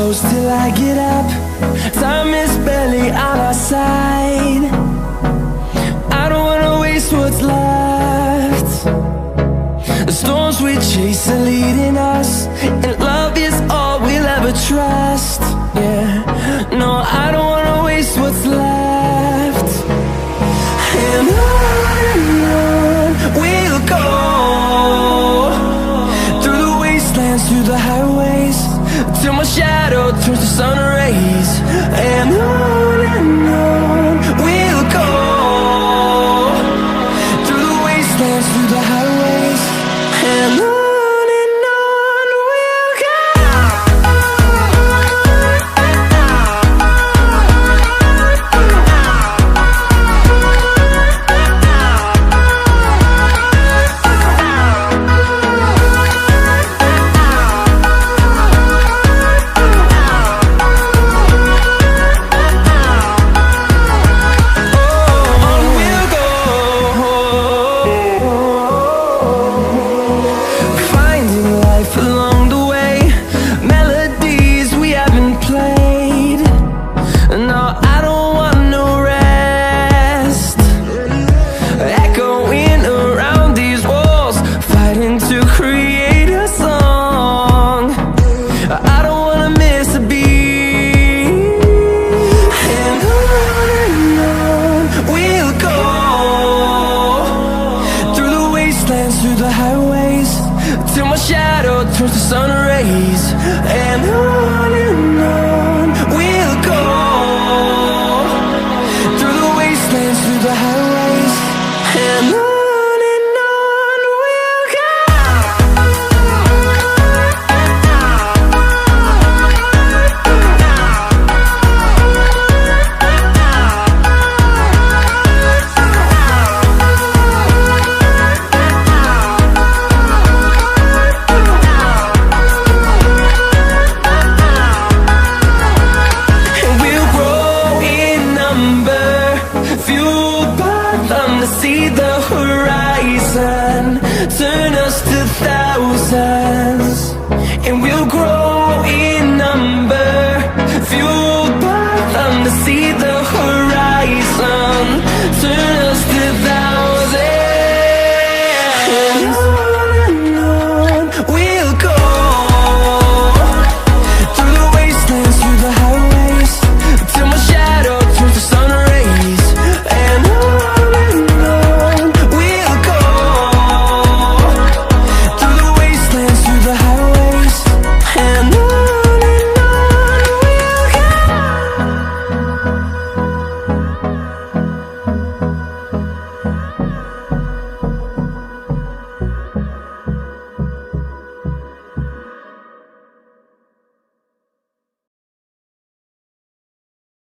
close till I get up. Time is barely on our side. I don't wanna waste what's left. The storms we chase are leading us, and love is all we'll ever trust. Yeah, no, I don't wanna waste what's left. And on we'll go, through the wastelands, through the highways, till my shadow turns to sun rays. And on we'll go, through the wastelands, through the highways, and on. Through the highways, till my shadow turns to sun rays. And on we'll go, through the wastelands, through the highways, and on. See the horizon turn us to thousands, and we'll grow in number, fueled by them to see the horizon turn